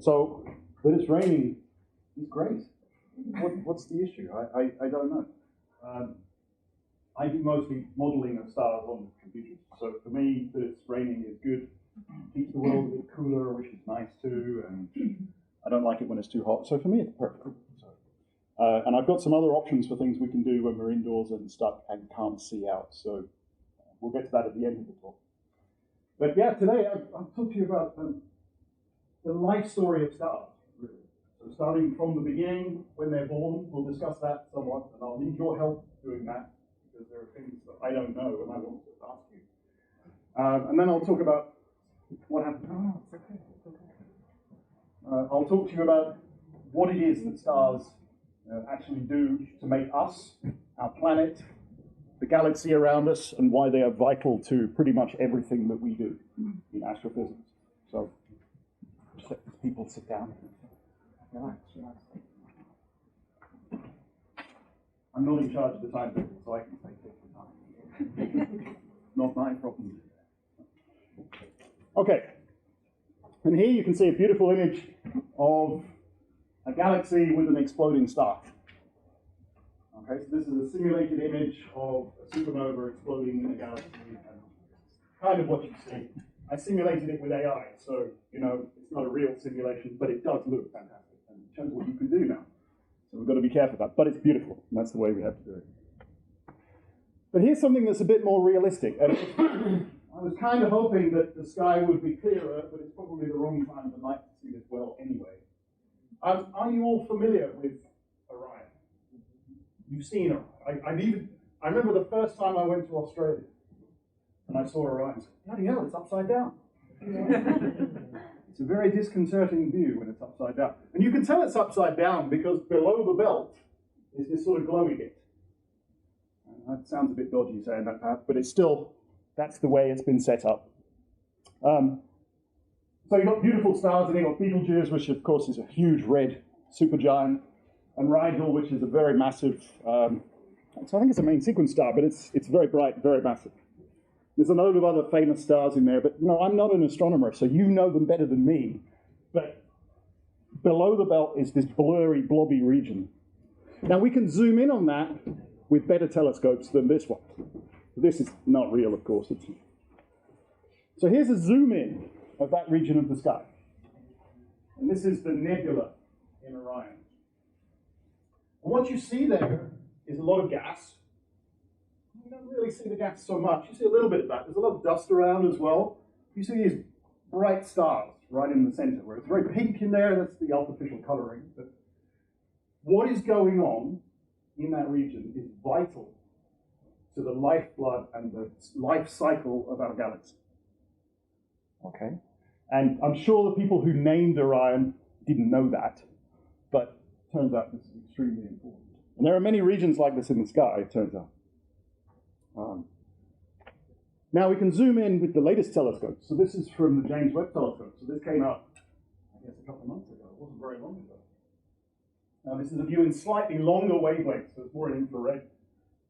So, that it's raining is great. What's the issue? I don't know. I do mostly modeling of stars on computers. So for me, that it's raining is good. Keeps the world a bit cooler, which is nice too. And I don't like it when it's too hot. So for me, it's perfect. And I've got some other options for things we can do when we're indoors and stuck and can't see out. So we'll get to that at the end of the talk. But yeah, today I'll talk to you about the life story of stars, really. So starting from the beginning, when they're born, we'll discuss that somewhat, and I'll need your help doing that, because there are things that I don't know and I want to ask you. And then I'll talk about what happened. Oh, it's okay. It's okay. I'll talk to you about what it is that stars actually do to make us, our planet, the galaxy around us, and why they are vital to pretty much everything that we do in astrophysics. So, just let people sit down. Relax. I'm not in charge of the timetable, so I can take the time. Not my problem. Okay. And here you can see a beautiful image of a galaxy with an exploding star. Okay, so this is a simulated image of a supernova exploding in a galaxy, and kind of what you see. I simulated it with AI, so you know it's not a real simulation, but it does look fantastic, and it shows what you can do now. So we've got to be careful about it, but it's beautiful, and that's the way we have to do it. But here's something that's a bit more realistic. And I was kind of hoping that the sky would be clearer, but it's probably the wrong time of the night to see this well anyway. Are you all familiar with Orion? You've seen Orion. I remember the first time I went to Australia and I saw Orion. I said, bloody hell, it's upside down. It's a very disconcerting view when it's upside down. And you can tell it's upside down because below the belt is this sort of glowy bit. That sounds a bit dodgy saying that, perhaps, but it's still, that's the way it's been set up. So you've got beautiful stars, and you've got Betelgeuse, which of course is a huge red supergiant, and Rigel, which is a very massive, so I think it's a main sequence star, but it's very bright, very massive. There's a load of other famous stars in there, but you know, I'm not an astronomer, so you know them better than me. But below the belt is this blurry, blobby region. Now we can zoom in on that with better telescopes than this one. This is not real, of course. So here's a zoom in of that region of the sky. And this is the nebula in Orion. And what you see there is a lot of gas. You don't really see the gas so much. You see a little bit of that. There's a lot of dust around as well. You see these bright stars right in the center, where it's very pink in there. That's the artificial coloring. But what is going on in that region is vital to the lifeblood and the life cycle of our galaxy. Okay? And I'm sure the people who named Orion didn't know that, but it turns out this is extremely important. And there are many regions like this in the sky, it turns out. Now we can zoom in with the latest telescope. So this is from the James Webb Telescope. So this came out, I guess, a couple of months ago. It wasn't very long ago. Now this is a view in slightly longer wavelengths, so it's more in infrared.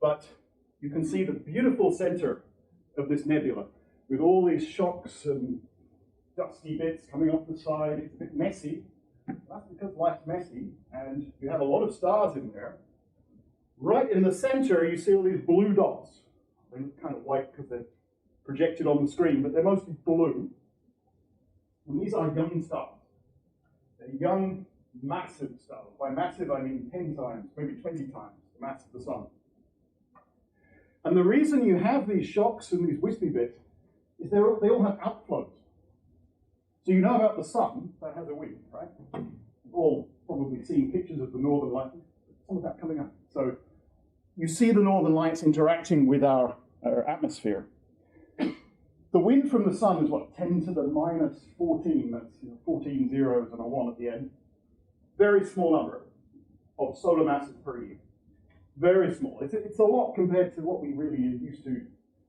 But you can see the beautiful center of this nebula with all these shocks and dusty bits coming off the side. It's a bit messy. That's because life's messy, and you have a lot of stars in there. Right in the center, you see all these blue dots. They look kind of white because they're projected on the screen, but they're mostly blue. And these are young stars. They're young, massive stars. By massive, I mean 10 times, maybe 20 times the mass of the sun. And the reason you have these shocks and these wispy bits is they all have outflows. So you know about the sun, that has a wind, right? You've all probably seen pictures of the northern lights. Some of that coming up. So you see the northern lights interacting with our atmosphere. The wind from the sun is what, 10 to the minus 14, that's 14 zeros and a 1 at the end. Very small number of solar masses per year. Very small. It's a lot compared to what we really are used to,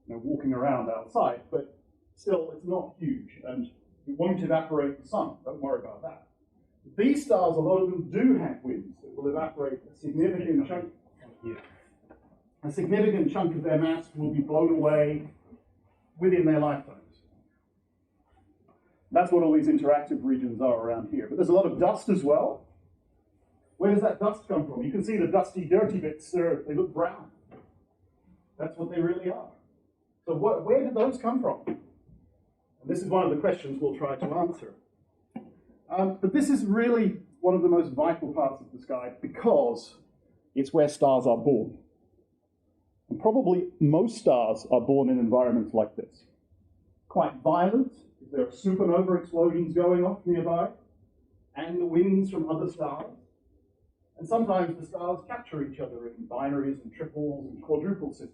walking around outside, but still it's not huge, and it won't evaporate the sun. Don't worry about that. These stars, a lot of them do have winds that will evaporate a significant chunk. A significant chunk of their mass will be blown away within their lifetimes. That's what all these interactive regions are around here. But there's a lot of dust as well. Where does that dust come from? You can see the dusty, dirty bits there. They look brown. That's what they really are. So where did those come from? And this is one of the questions we'll try to answer. But this is really one of the most vital parts of the sky because it's where stars are born. And probably most stars are born in environments like this. Quite violent, if there are supernova explosions going off nearby, and the winds from other stars. And sometimes the stars capture each other in binaries and triples and quadruple systems.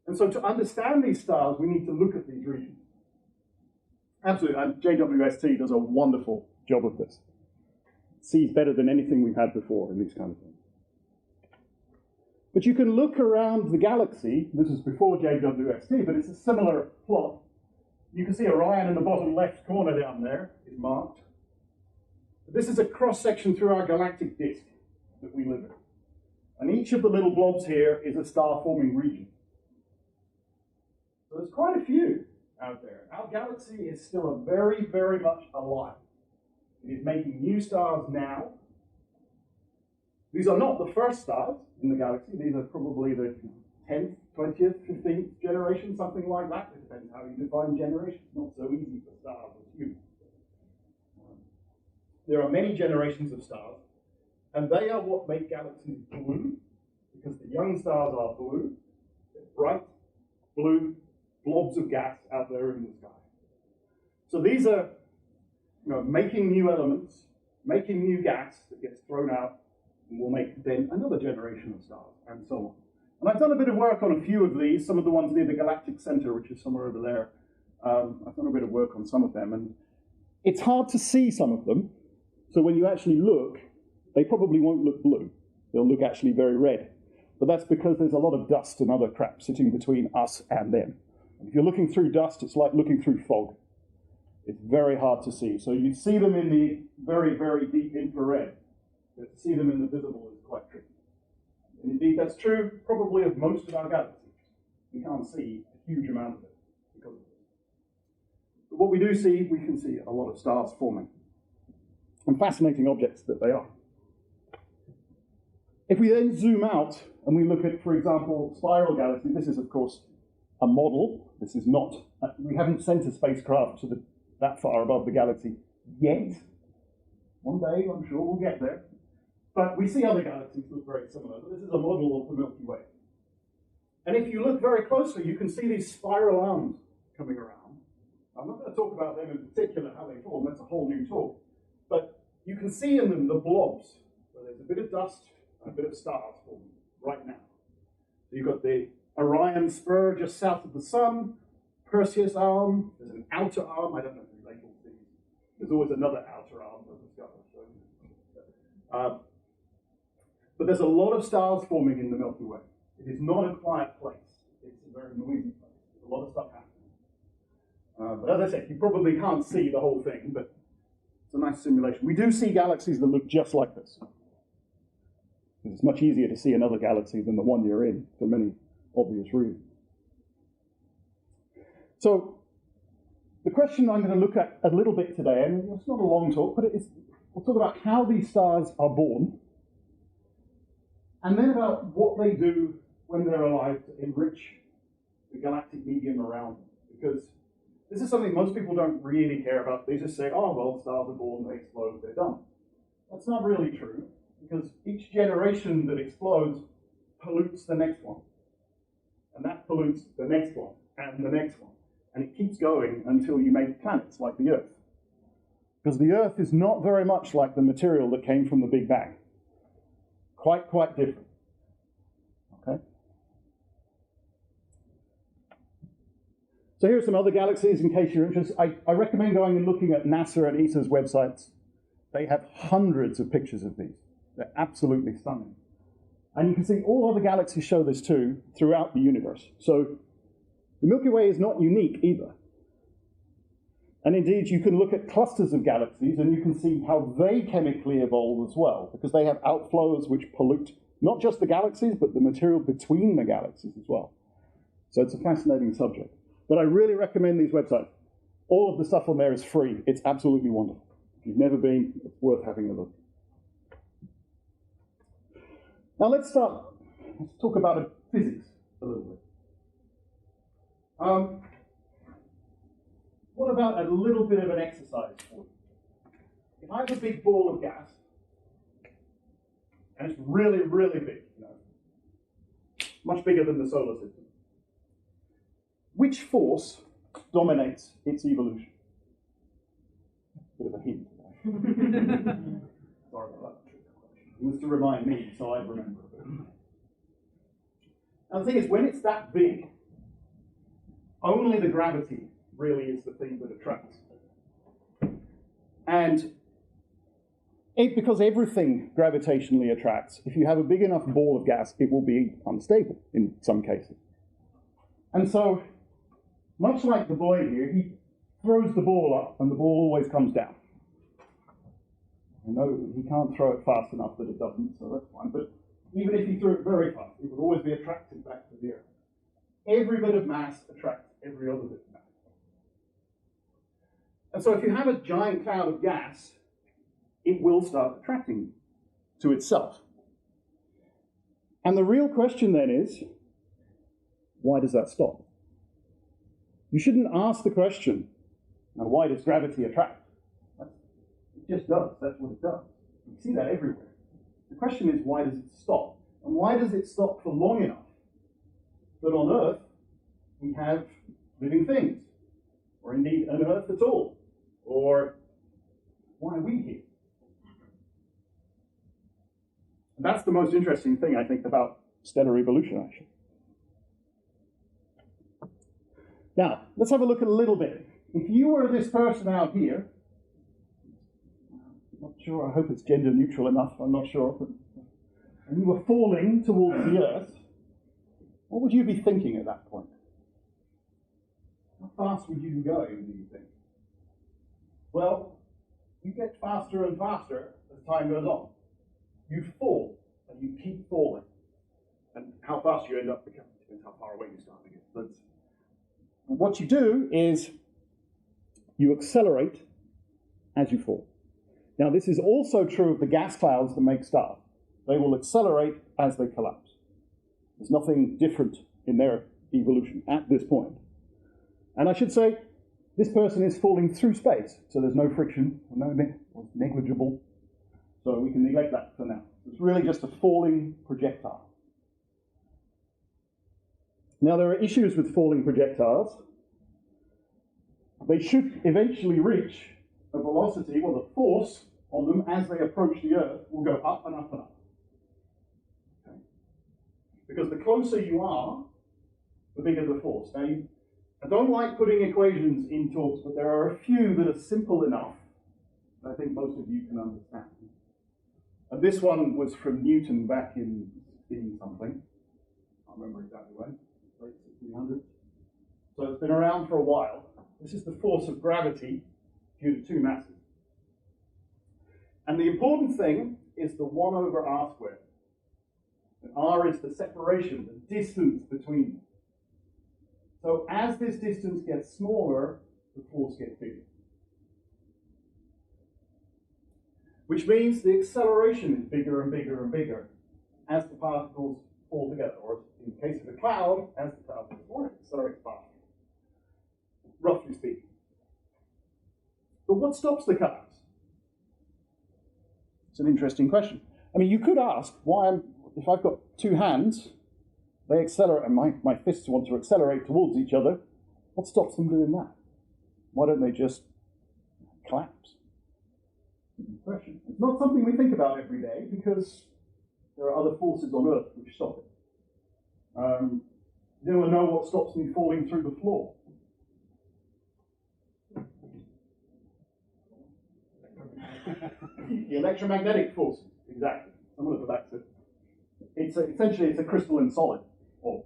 And so to understand these stars, we need to look at these regions. Absolutely, and JWST does a wonderful job of this. It sees better than anything we've had before in these kind of things. But you can look around the galaxy. This is before JWST, but it's a similar plot. You can see Orion in the bottom left corner down there is marked. This is a cross-section through our galactic disk that we live in. And each of the little blobs here is a star-forming region. So there's quite a few out there. Our galaxy is still very, very much alive. It is making new stars now. These are not the first stars in the galaxy. These are probably the 10th, 20th, 15th generation, something like that. It depends how you define generation. It's not so easy for stars as humans. There are many generations of stars, and they are what make galaxies blue, because the young stars are blue. They're bright blue blobs of gas out there in the sky. So these are making new elements, making new gas that gets thrown out, and will make then another generation of stars, and so on. And I've done a bit of work on a few of these, some of the ones near the galactic center, which is somewhere over there. I've done a bit of work on some of them, and it's hard to see some of them. So when you actually look, they probably won't look blue. They'll look actually very red. But that's because there's a lot of dust and other crap sitting between us and them. And if you're looking through dust, it's like looking through fog. It's very hard to see. So you see them in the very, very deep infrared. But to see them in the visible is quite tricky. And indeed, that's true probably of most of our galaxies. We can't see a huge amount of it because of this. But what we do see, we can see a lot of stars forming. And fascinating objects that they are. If we then zoom out and we look at, for example, spiral galaxies, this is, of course, a model. This is not, we haven't sent a spacecraft to that far above the galaxy yet. One day, I'm sure we'll get there. But we see other galaxies look very similar. But this is a model of the Milky Way. And if you look very closely, you can see these spiral arms coming around. I'm not going to talk about them in particular, how they form. That's a whole new talk. But you can see in them the blobs, where there's a bit of dust and a bit of stars forming right now. So you've got the Orion spur just south of the sun, Perseus arm, there's an outer arm, I don't know if you label these. There's always another outer arm to discover. But there's a lot of stars forming in the Milky Way. It is not a quiet place. It's a very noisy place. There's a lot of stuff happening. But as I said, you probably can't see the whole thing, but it's a nice simulation. We do see galaxies that look just like this. It's much easier to see another galaxy than the one you're in, for many obvious reasons. So, the question I'm going to look at a little bit today, and it's not a long talk, but we'll talk about how these stars are born, and then about what they do when they're alive to enrich the galactic medium around them. Because this is something most people don't really care about. They just say, oh, well, stars are born, they explode, they're done. That's not really true, because each generation that explodes pollutes the next one. And that pollutes the next one, and the next one. And it keeps going until you make planets like the Earth. Because the Earth is not very much like the material that came from the Big Bang. Quite different. Okay? So here are some other galaxies in case you're interested. I recommend going and looking at NASA and ESA's websites. They have hundreds of pictures of these. They're absolutely stunning. And you can see all other galaxies show this too throughout the universe. So the Milky Way is not unique either. And indeed, you can look at clusters of galaxies and you can see how they chemically evolve as well, because they have outflows which pollute not just the galaxies, but the material between the galaxies as well. So it's a fascinating subject. But I really recommend these websites. All of the stuff on there is free. It's absolutely wonderful. If you've never been, it's worth having a look. Now let's talk about physics a little bit. What about a little bit of an exercise for you? If I have a big ball of gas, and it's really, really big, much bigger than the solar system, which force dominates its evolution? Bit of a hint. Sorry about that. It was to remind me, so I remember. Now the thing is, when it's that big, only the gravity really is the thing that attracts. And because everything gravitationally attracts, if you have a big enough ball of gas, it will be unstable in some cases. And so, much like the boy here, he throws the ball up and the ball always comes down. I know he can't throw it fast enough that it doesn't, so that's fine. But even if he threw it very fast, it would always be attracted back to the Earth. Every bit of mass attracts every other bit of mass. And so if you have a giant cloud of gas, it will start attracting to itself. And the real question then is, why does that stop? You shouldn't ask the question, now why does gravity attract? It just does, that's what it does. You see that everywhere. The question is, why does it stop? And why does it stop for long enough that on Earth we have living things? Or indeed an Earth at all? Or why are we here? And that's the most interesting thing, I think, about stellar evolution, actually. Now, let's have a look at a little bit. If you were this person out here, I'm not sure, I hope it's gender neutral enough, I'm not sure, but, and you were falling towards the Earth, what would you be thinking at that point? How fast would you be going, do you think? Well, you get faster and faster as time goes on. You fall, and you keep falling. And how fast you end up becoming depends how far away you start again. But what you do is you accelerate as you fall. Now, this is also true of the gas clouds that make stars. They will accelerate as they collapse. There's nothing different in their evolution at this point. And I should say, this person is falling through space, so there's no friction, or negligible. So we can neglect that for now. It's really just a falling projectile. Now, there are issues with falling projectiles. They should eventually reach a velocity, well, the force on them as they approach the Earth will go up and up and up. Okay? Because the closer you are, the bigger the force. Now, I don't like putting equations in talks, but there are a few that are simple enough that I think most of you can understand. And this one was from Newton back in 16-something. I can't remember exactly when, late 1600s. So it's been around for a while. This is the force of gravity due to two masses. And the important thing is the 1 over r squared. And r is the separation, the distance between them. So as this distance gets smaller, the force gets bigger. Which means the acceleration is bigger and bigger and bigger as the particles fall together, or in the case of a cloud, as the cloud moves forward, it accelerates faster, roughly speaking. But what stops the clouds? It's an interesting question. I mean, you could ask why, if I've got two hands, they accelerate, and my fists want to accelerate towards each other, what stops them doing that? Why don't they just collapse? Question. It's not something we think about every day because there are other forces on Earth which stop it. Does anyone know what stops me falling through the floor? The electromagnetic forces, exactly. Someone at the back said. Essentially, it's a crystalline solid, or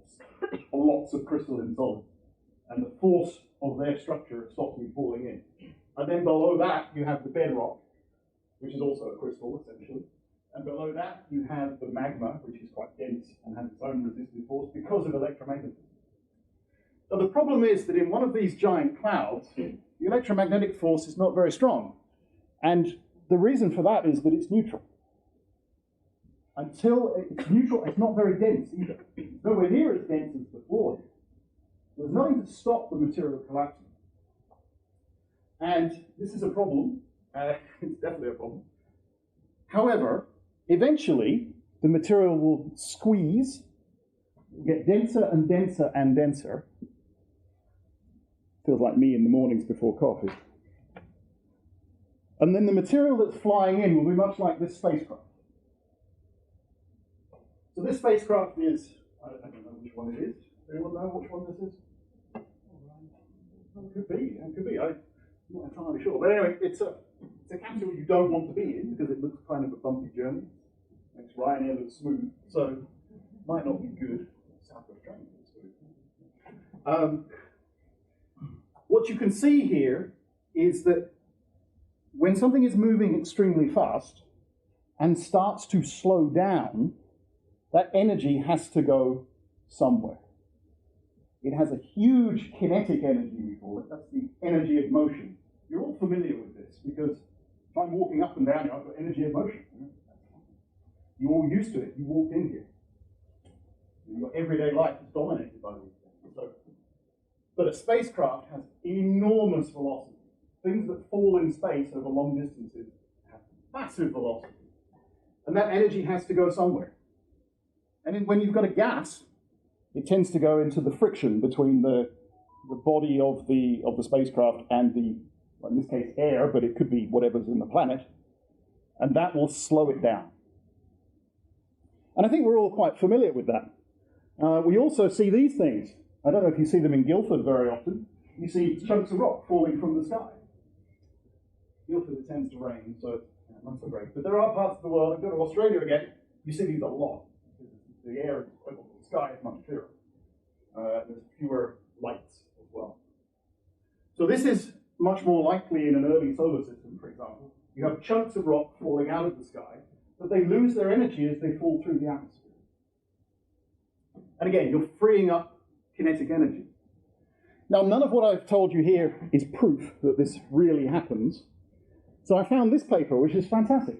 lots of crystalline solids. And the force of their structure stops me falling in. And then below that, you have the bedrock, which is also a crystal, essentially. And below that, you have the magma, which is quite dense and has its own resistive force because of electromagnetism. So the problem is that in one of these giant clouds, the electromagnetic force is not very strong. And the reason for that is that it's neutral. Until it's neutral, it's not very dense either. It's nowhere near as dense as the floor here. There's nothing to stop the material collapsing. And this is a problem. It's definitely a problem. However, eventually, the material will squeeze, get denser and denser and denser. Feels like me in the mornings before coffee. And then the material that's flying in will be much like this spacecraft. So this spacecraft is, I don't know which one it is. Does anyone know which one this is? It could be. I'm not entirely sure. But anyway, it's a capsule you don't want to be in because it looks kind of a bumpy journey. Makes Ryanair look smooth, so might not be good. Southwest train looks smooth. What you can see here is that when something is moving extremely fast and starts to slow down, that energy has to go somewhere. It has a huge kinetic energy, we call it. That's the energy of motion. You're all familiar with this because if I'm walking up and down here, I've got energy of motion. You're all used to it. You walked in here. Your everyday life is dominated by these things. But a spacecraft has enormous velocity. Things that fall in space over long distances have massive velocity. And that energy has to go somewhere. And when you've got a gas, it tends to go into the friction between the body of the spacecraft and the, well, in this case, air, but it could be whatever's in the planet, and that will slow it down. And I think we're all quite familiar with that. We also see these things. I don't know if you see them in Guildford very often. You see chunks of rock falling from the sky. Guildford, it tends to rain, so it's not so great. But there are parts of the world, if you go to Australia again, you see these a lot. The air, the sky is much clearer. There's fewer lights as well. So this is much more likely in an early solar system, for example. You have chunks of rock falling out of the sky, but they lose their energy as they fall through the atmosphere. And again, you're freeing up kinetic energy. Now, none of what I've told you here is proof that this really happens. So I found this paper, which is fantastic.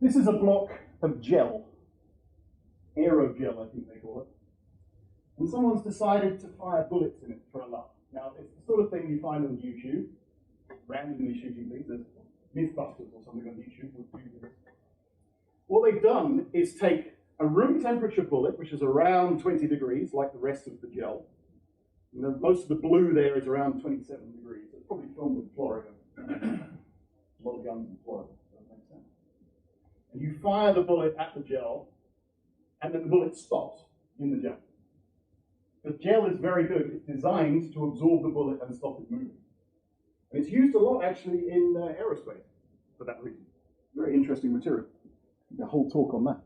This is a block of gel. Aerogel, I think they call it. And someone's decided to fire bullets in it for a laugh. Now, it's the sort of thing you find on YouTube, randomly shooting things. There's Mythbusters or something on YouTube would do this. What they've done is take a room temperature bullet, which is around 20 degrees, like the rest of the gel. And most of the blue there is around 27 degrees. It's probably filmed in Florida. A lot of guns in Florida, so that makes sense. And you fire the bullet at the gel, and then the bullet stops in the gel. The gel is very good. It's designed to absorb the bullet and stop it moving. And it's used a lot, actually, in aerospace for that reason. Very interesting material. The whole talk on that.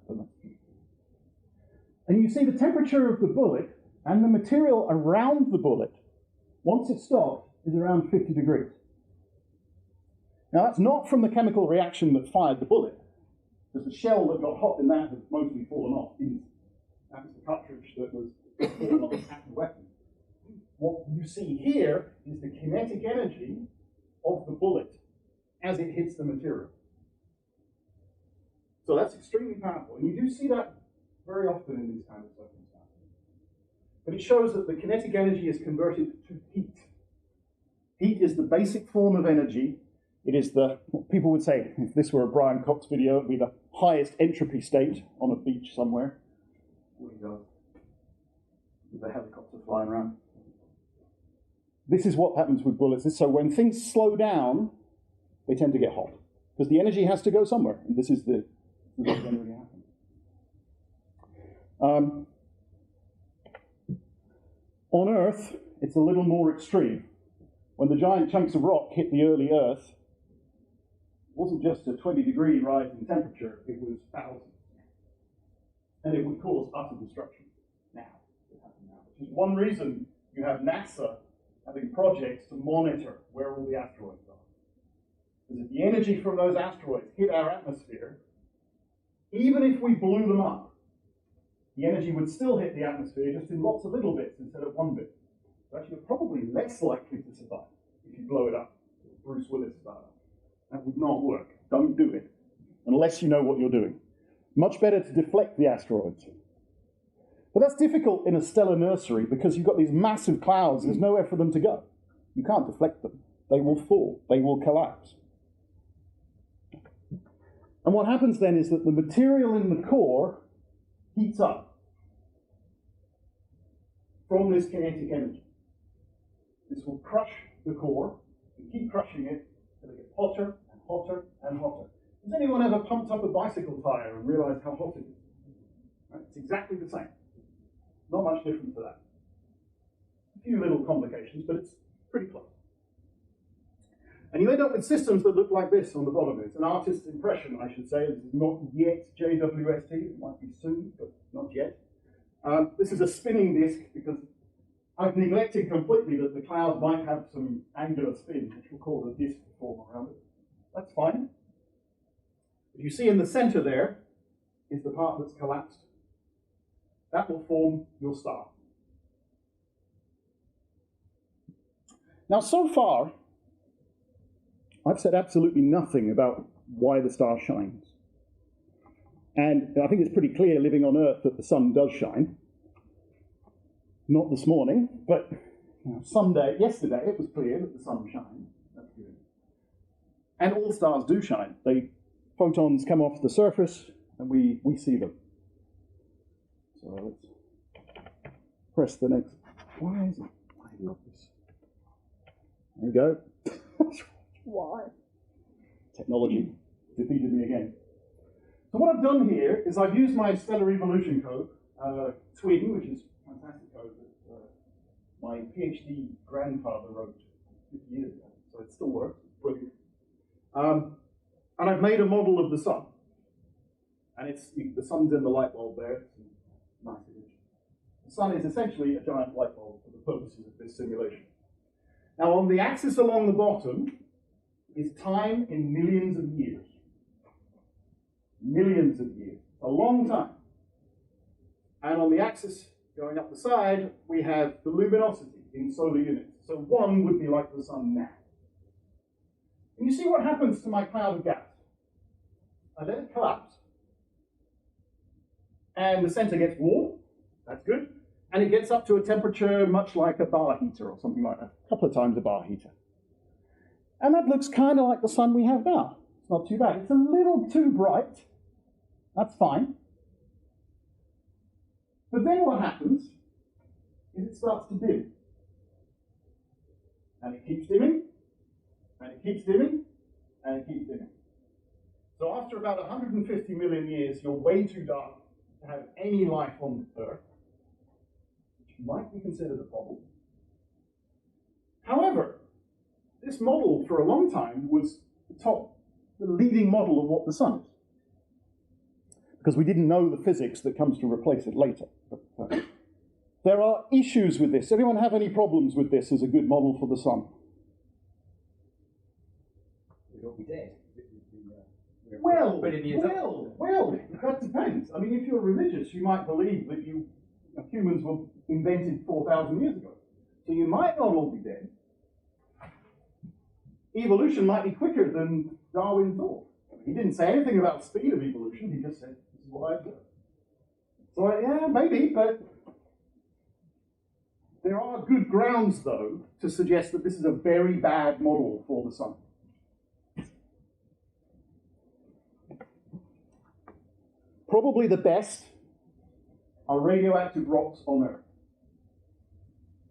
And you see the temperature of the bullet and the material around the bullet, once it stops, is around 50 degrees. Now, that's not from the chemical reaction that fired the bullet, because the shell that got hot in that has mostly fallen off. That was the cartridge that was fallen off at the weapon. What you see here is the kinetic energy of the bullet as it hits the material. So that's extremely powerful. And you do see that very often in these kinds of circumstances. But it shows that the kinetic energy is converted to heat. Heat is the basic form of energy. It is what people would say, if this were a Brian Cox video, it would be the highest entropy state on a beach somewhere. With the helicopter flying around. This is what happens with bullets. So when things slow down, they tend to get hot. Because the energy has to go somewhere. And this is what generally happens. On Earth, it's a little more extreme. When the giant chunks of rock hit the early Earth, it wasn't just a 20-degree rise in temperature, it was thousands. And it would cause utter destruction now. Which is one reason you have NASA having projects to monitor where all the asteroids are. Because if the energy from those asteroids hit our atmosphere, even if we blew them up, the energy would still hit the atmosphere just in lots of little bits instead of one bit. So actually, you're probably less likely to survive if you blow it up. Bruce Willis style. That would not work. Don't do it unless you know what you're doing. Much better to deflect the asteroids. But that's difficult in a stellar nursery because you've got these massive clouds. There's nowhere for them to go. You can't deflect them. They will fall. They will collapse. And what happens then is that the material in the core heats up from this kinetic energy. This will crush the core and keep crushing it until it gets hotter and hotter and hotter. Has anyone ever pumped up a bicycle tire and realized how hot it is? Right? It's exactly the same. Not much different to that. A few little complications, but it's pretty close. And you end up with systems that look like this on the bottom. It's an artist's impression, I should say. This is not yet JWST. It might be soon, but not yet. This is a spinning disk because I've neglected completely that the cloud might have some angular spin, which will cause a disk to form around it. That's fine. But you see in the center there is the part that's collapsed. That will form your star. Now, so far, I've said absolutely nothing about why the star shines. And I think it's pretty clear living on Earth that the sun does shine. Not this morning, but yesterday it was clear that the sun shines. That's good. And all stars do shine. Photons come off the surface and we see them. So let's press the next. Why is it? I love this. There you go. Why? Technology defeated me again. So what I've done here is I've used my stellar evolution code, twin, which is fantastic code that my PhD grandfather wrote 50 years ago. So it still works. It's brilliant. And I've made a model of the sun. And the sun's in the light bulb there. It's a nice image. The sun is essentially a giant light bulb for the purposes of this simulation. Now, on the axis along the bottom is time in millions of years. Millions of years. A long time. And on the axis going up the side, we have the luminosity in solar units. So 1 would be like the sun now. And you see what happens to my cloud of gas. I let it collapse. And the center gets warm. That's good. And it gets up to a temperature much like a bar heater or something like that. A couple of times a bar heater. And that looks kind of like the sun we have now. It's not too bad. It's a little too bright. That's fine. But then what happens is it starts to dim. And it keeps dimming, and it keeps dimming, and it keeps dimming. So after about 150 million years, you're way too dark to have any life on Earth, which might be considered a problem. However, this model for a long time was the leading model of what the sun is. Because we didn't know the physics that comes to replace it later. But, there are issues with this. Anyone have any problems with this as a good model for the sun? We'd all be dead. Well, that depends. I mean, if you're religious, you might believe that humans were invented 4,000 years ago. So you might not all be dead. Evolution might be quicker than Darwin thought. He didn't say anything about speed of evolution. He just said, this is what I've done. So, yeah, maybe, but there are good grounds, though, to suggest that this is a very bad model for the sun. Probably the best are radioactive rocks on Earth.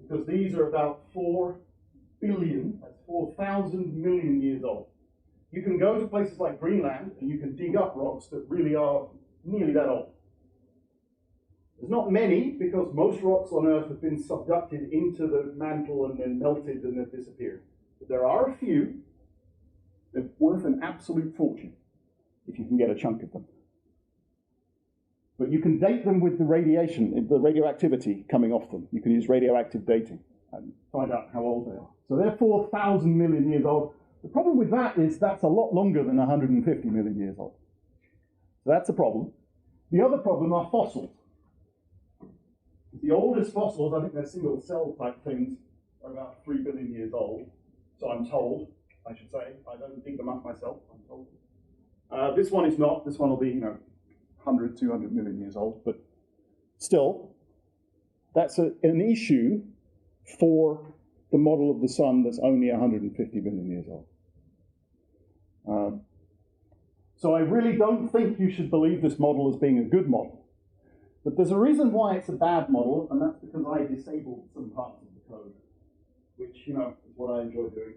Because these are about 4 billion, that's 4,000 million years old. You can go to places like Greenland and you can dig up rocks that really are nearly that old. There's not many because most rocks on Earth have been subducted into the mantle and then melted and then disappeared. But there are a few that are worth an absolute fortune if you can get a chunk of them. But you can date them with the radiation, the radioactivity coming off them. You can use radioactive dating and find out how old they are. So they're 4,000 million years old. The problem with that is that's a lot longer than 150 million years old. So that's a problem. The other problem are fossils. The oldest fossils, I think they're single cell type things, are about 3 billion years old. So I'm told, I should say. I don't dig them up myself, I'm told. This one is not. This one will be, 100, 200 million years old. But still, that's an issue for the model of the sun that's only 150 million years old. So I really don't think you should believe this model as being a good model. But there's a reason why it's a bad model, and that's because I disabled some parts of the code, which, is what I enjoy doing.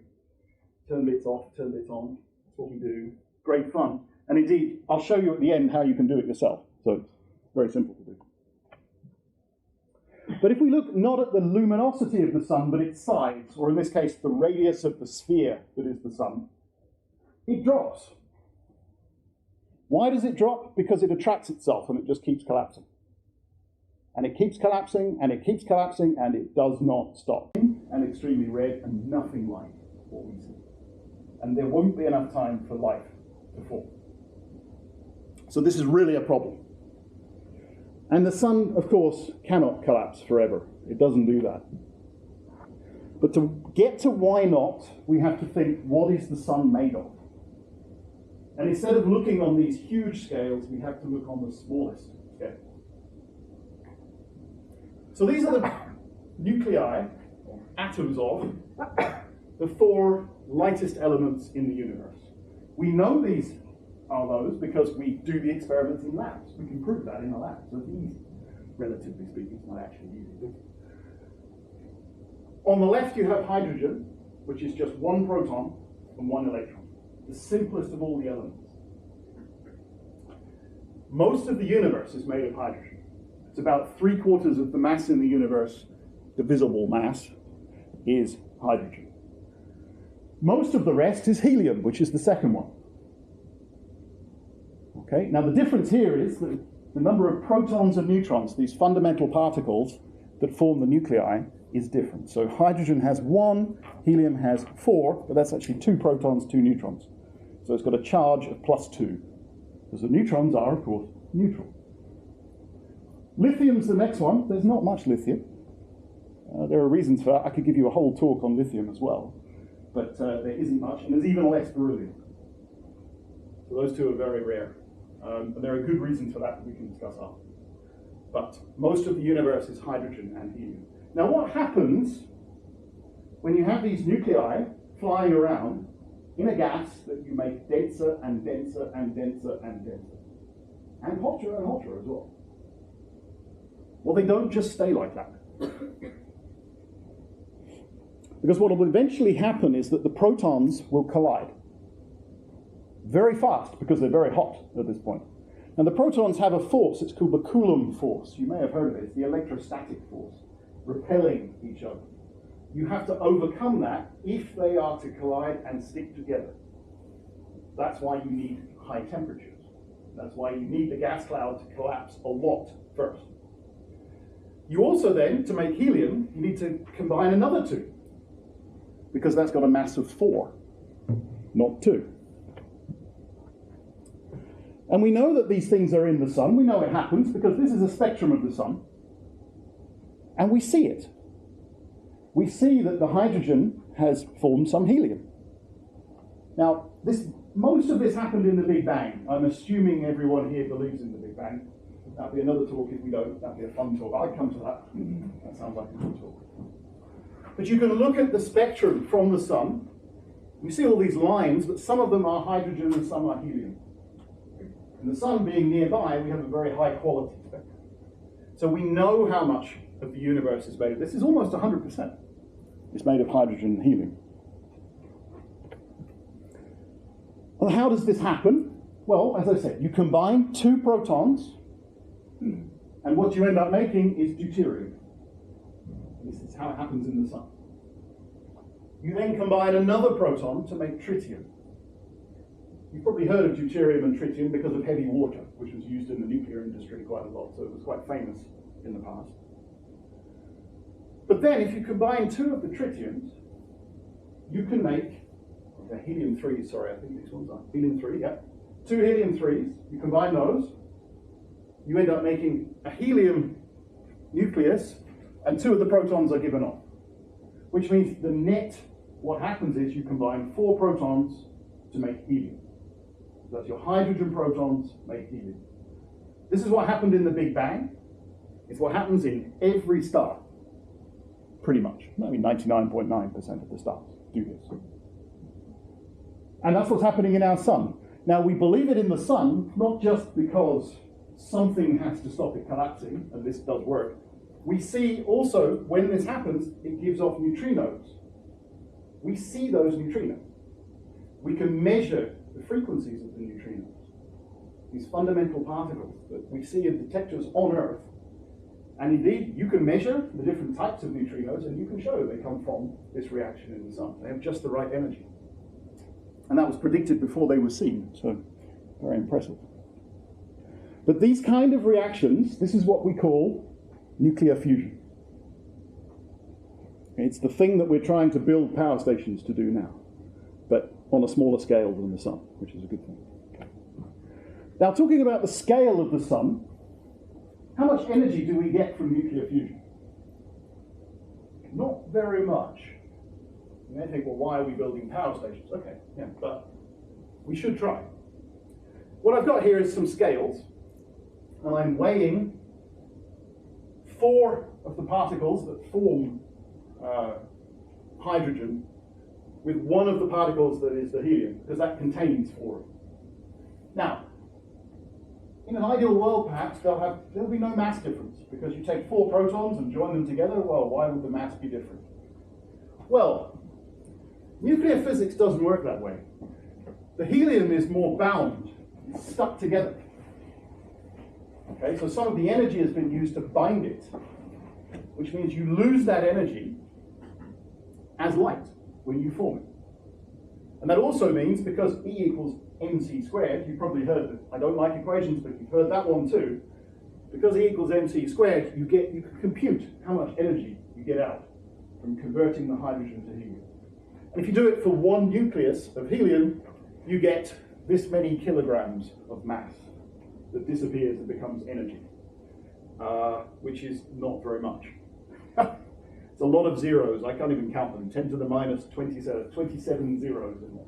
Turn bits off, turn bits on. That's what we do. Great fun. And indeed, I'll show you at the end how you can do it yourself. So it's very simple to do. But if we look not at the luminosity of the sun, but its size, or in this case, the radius of the sphere that is the sun, it drops. Why does it drop? Because it attracts itself and it just keeps collapsing. And it keeps collapsing, and it keeps collapsing, and it does not stop. And extremely red, and nothing like what we see. And there won't be enough time for life to form. So this is really a problem. And the sun, of course, cannot collapse forever. It doesn't do that. But to get to why not, we have to think, what is the sun made of? And instead of looking on these huge scales, we have to look on the smallest scale. So these are the nuclei, atoms of, the 4 lightest elements in the universe. We know these are those because we do the experiments in labs. We can prove that in a lab, so it's easy. Relatively speaking, it's not actually easy. On the left you have hydrogen, which is just 1 proton and 1 electron. The simplest of all the elements. Most of the universe is made of hydrogen. It's about 3/4 of the mass in the universe, the visible mass, is hydrogen. Most of the rest is helium, which is the second one. Okay, now the difference here is that the number of protons and neutrons, these fundamental particles that form the nuclei, is different. So hydrogen has 1, helium has 4, but that's actually 2 protons, 2 neutrons. So it's got a charge of +2, because the neutrons are, of course, neutral. Lithium's the next one. There's not much lithium. There are reasons for that. I could give you a whole talk on lithium as well, but there isn't much, and there's even less beryllium. So those two are very rare, and there are good reasons for that we can discuss after. But most of the universe is hydrogen and helium. Now what happens when you have these nuclei flying around in a gas that you make denser and denser and denser and denser, and hotter as well? Well, they don't just stay like that. Because what will eventually happen is that the protons will collide very fast because they're very hot at this point. And the protons have a force, it's called the Coulomb force. You may have heard of it. It's the electrostatic force, repelling each other. You have to overcome that if they are to collide and stick together. That's why you need high temperatures. That's why you need the gas cloud to collapse a lot first. You also then, to make helium, you need to combine another 2, because that's got a mass of 4, not 2. And we know that these things are in the sun. We know it happens because this is a spectrum of the sun. And we see it. We see that the hydrogen has formed some helium. Now, most of this happened in the Big Bang. I'm assuming everyone here believes in the Big Bang. That'll be another talk if we don't. That'll be a fun talk. I'd come to that. That sounds like a good talk. But you can look at the spectrum from the sun. You see all these lines, but some of them are hydrogen and some are helium. And the sun being nearby, we have a very high quality spectrum. So we know how much of the universe is made of this. It's almost 100%. It's made of hydrogen and helium. Well, how does this happen? Well, as I said, you combine 2 protons, and what you end up making is deuterium. This is how it happens in the sun. You then combine another proton to make tritium. You've probably heard of deuterium and tritium because of heavy water, which was used in the nuclear industry quite a lot, so it was quite famous in the past. But then, if you combine 2 of the tritiums, you can make helium-3, sorry, I think these ones are helium-3, yeah. 2 helium-3s, you combine those, you end up making a helium nucleus, and 2 of the protons are given off, which means the net what happens is you combine 4 protons to make helium. So that's your hydrogen protons make helium. This is what happened in the Big Bang. It's what happens in every star, pretty much. I mean, 99.9% of the stars do this. And that's what's happening in our sun. Now, we believe it in the sun, not just because something has to stop it collapsing, and this does work. We see also, when this happens, it gives off neutrinos. We see those neutrinos. We can measure the frequencies of the neutrinos, these fundamental particles that we see in detectors on Earth. And indeed, you can measure the different types of neutrinos, and you can show they come from this reaction in the sun. They have just the right energy. And that was predicted before they were seen, so very impressive. But these kind of reactions, this is what we call nuclear fusion. It's the thing that we're trying to build power stations to do now, but on a smaller scale than the sun, which is a good thing. Now, talking about the scale of the sun, how much energy do we get from nuclear fusion? Not very much. You may think, well, why are we building power stations? Okay, yeah, but we should try. What I've got here is some scales, and I'm weighing 4 of the particles that form hydrogen with 1 of the particles that is the helium, because that contains 4. Now, in an ideal world, perhaps, there'll be no mass difference, because you take 4 protons and join them together. Well, why would the mass be different? Well, nuclear physics doesn't work that way. The helium is more bound, it's stuck together. Okay, so some of the energy has been used to bind it, which means you lose that energy as light when you form it. And that also means, because E equals mc squared, you've probably heard that. I don't like equations, but you've heard that one too. Because E equals mc squared, you can compute how much energy you get out from converting the hydrogen to helium. And if you do it for 1 nucleus of helium, you get this many kilograms of mass that disappears and becomes energy, which is not very much. It's a lot of zeros. I can't even count them. 10 to the minus 27 zeros in there.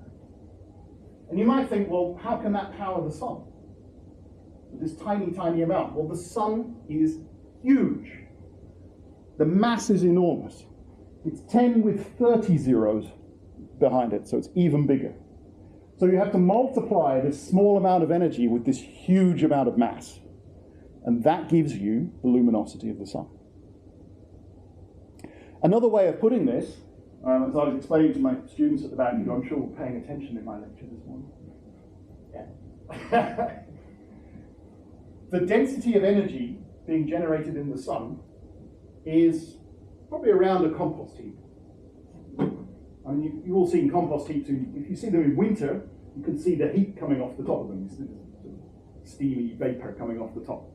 And you might think, well, how can that power the sun? This tiny, tiny amount. Well, the sun is huge. The mass is enormous. It's 10 with 30 zeros behind it, so it's even bigger. So you have to multiply this small amount of energy with this huge amount of mass. And that gives you the luminosity of the sun. Another way of putting this, as I was explaining to my students at the back, who I'm sure were paying attention in my lecture this morning. Yeah. The density of energy being generated in the sun is probably around a compost heap. I mean, you've all seen compost heaps. If you see them in winter, you can see the heat coming off the top of them. You see the steamy vapor coming off the top.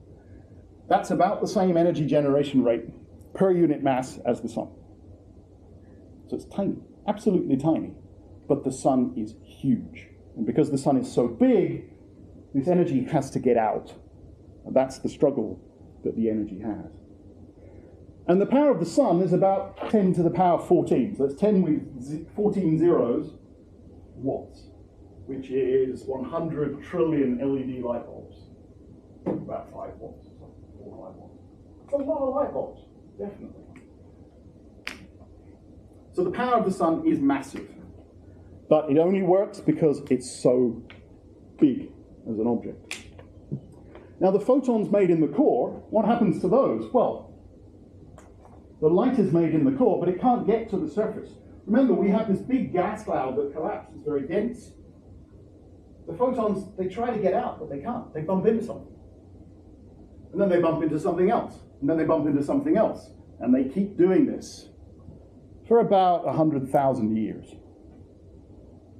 That's about the same energy generation rate per unit mass as the sun. So it's tiny, absolutely tiny, but the sun is huge. And because the sun is so big, this energy has to get out. And that's the struggle that the energy has. And the power of the sun is about 10 to the power 14. So it's 10 with 14 zeros watts, which is 100 trillion LED light bulbs. About 5 watts or something, 4 or 5 watts. It's a lot of light bulbs, definitely. So the power of the sun is massive, but it only works because it's so big as an object. Now the photons made in the core, what happens to those? Well, the light is made in the core, but it can't get to the surface. Remember, we have this big gas cloud that collapses, it's very dense. The photons, they try to get out, but they can't. They bump into something. And then they bump into something else. And then they bump into something else. And they keep doing this for about 100,000 years.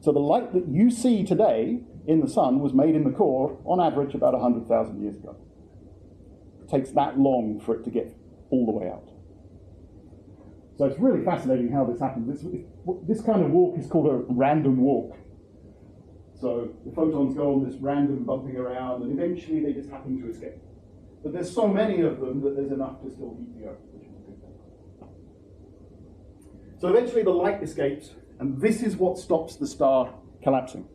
So the light that you see today in the sun was made in the core, on average, about 100,000 years ago. It takes that long for it to get all the way out. So it's really fascinating how this happens. This kind of walk is called a random walk. So the photons go on this random bumping around, and eventually they just happen to escape. But there's so many of them that there's enough to still heat the Earth, which is a good thing. So eventually the light escapes, And this is what stops the star collapsing.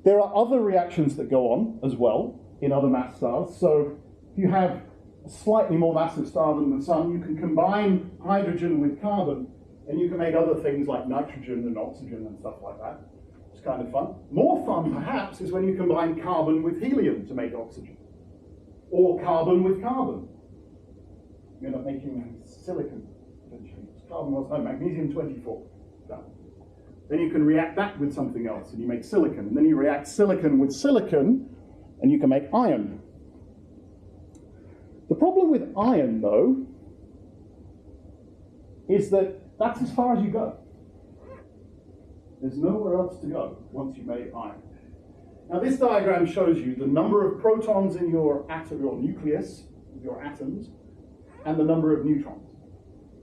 There are other reactions that go on as well in other mass stars. So if you have a slightly more massive star than the Sun, you can combine hydrogen with carbon, and you can make other things like nitrogen and oxygen and stuff like that. It's kind of fun. More fun, perhaps, is when you combine carbon with helium to make oxygen, or carbon with carbon. You end up making silicon, eventually. Carbon was magnesium-24. Then you can react that with something else, and you make silicon. And then you react silicon with silicon, and you can make iron. The problem with iron, though, is that that's as far as you go. There's nowhere else to go once you've made iron. Now, this diagram shows you the number of protons in your atom, your nucleus, your atoms, and the number of neutrons.